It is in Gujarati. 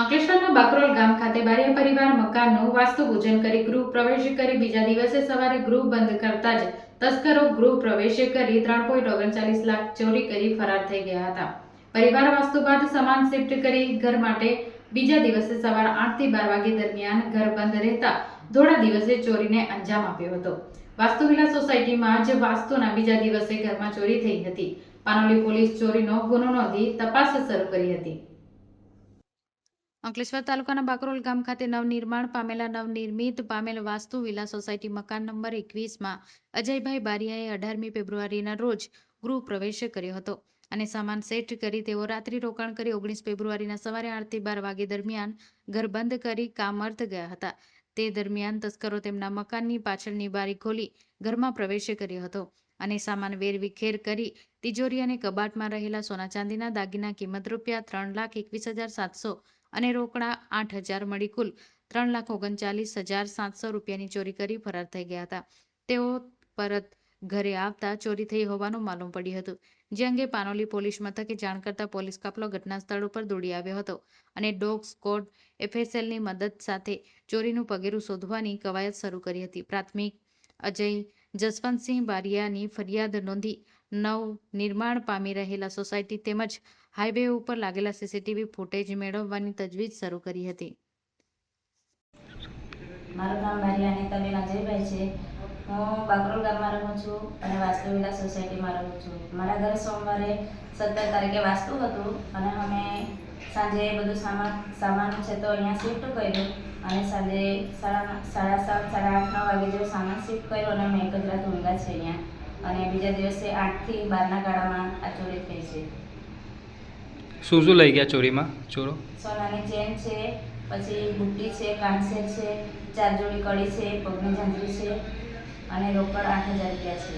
અંકલેશ્વરના બાકરોલ ગામ ખાતે બારિયા પરિવાર મકાનનું વાસ્તુ પૂજન કરી ગૃહ પ્રવેશ કરી બીજા દિવસે સવારે ગૃહ બંધ કરતા જ તસ્કરો ગૃહ પ્રવેશ કરી 3.39 લાખ ચોરી કરી ફરાર થઈ ગયા હતા. પરિવાર વાસ્તુ બાદ સામાન શિફ્ટ કરી ઘર માટે બીજા દિવસે સવાર 8 થી 12 વાગે દરમિયાન ઘર બંધ રહેતા થોડા દિવસે ચોરીને અંજામ આપ્યો હતો. વાસ્તુ વિલા સોસાયટીમાં જ વાસ્તુના બીજા દિવસે ઘરમાં ચોરી થઈ હતી. પાનોલી પોલીસ ચોરીનો ગુનો નોંધી તપાસ શરૂ કરી હતી. અંકલેશ્વર તાલુકાના બાકરોલ ગામ ખાતે નવનિર્મિત પામેલ વાસ્તુ વિલા સોસાયટી મકાન નંબર 21માં અજયભાઈ બારિયાએ 18મી ફેબ્રુઆરીના રોજ ગૃહ પ્રવેશ કર્યો હતો અને સામાન સેટ કરી તેઓ રાત્રિ રોકાણ કરી 19 ફેબ્રુઆરીના સવારે 8 થી 12 વાગે દરમિયાન ઘર બંધ કરી કામ અર્થ ગયા હતા. તે દરમિયાન તસ્કરો તેમના મકાનની પાછળની બારી ખોલી ઘરમાં પ્રવેશ કર્યો હતો અને સામાન વેરવિખેર કરી તિજોરી અને કબાટમાં રહેલા સોના ચાંદીના દાગીના કિંમત રૂપિયા 3,21,700 અને રોકડા 8,000 મળી કુલ 3,39,700 રૂપિયાની ચોરી કરી ફરાર થઈ ગયા હતા. તેઓ પરત ઘરે આવતા ચોરી થઈ હોવાનું માલુમ પડ્યું હતું, જે અંગે પાનોલી પોલીસ મથકે જાણ કરતા પોલીસ કાફલો ઘટના સ્થળ ઉપર દોડી આવ્યો હતો અને ડોગ સ્કોડ FSLની મદદ સાથે ચોરીનું પગેરું શોધવાની કવાયત શરૂ કરી હતી. પ્રાથમિક અજય જસવંતસિંહ બારિયાની ફરિયાદ નોંધી નવનિર્માણ પામી રહેલા સોસાયટી તેમજ હાઈવે ઉપર લાગેલા CCTV ફૂટેજ મેળવવાની તજવીજ શરૂ કરી હતી. મારું નામ બારિયા અનિતાબેન અજયભાઈ છે. હું બાકરોલ ગામમાં રહું છું અને વાસ્તુ વિલા સોસાયટીમાં રહું છું. મારા ઘરે સોમવારે 17 તારીખે વાસ્તુ હતું અને અમે સાંજે બધું સામાન છે તો અહીંયા શિફ્ટ કર્યું અને સાંજે 7:30, 8:30 વાગે જેવું સામાન શિફ્ટ કર્યો અને અમે એક જ રાત ઊંઘ્યા છે અહીંયા અને બીજા દિવસે 8 થી 12ના ગાળામાં આ ચોરી થઈ છે. શું લઈ ગયા ચોરીમાં ચોરો? સોનાની ચેન છે, પછી બુટ્ટી છે, કાનસેર છે, 4 જોડી કડી છે, પગની ઝાંઝરી છે અને રોકડ 8,000 રૂપિયા છે.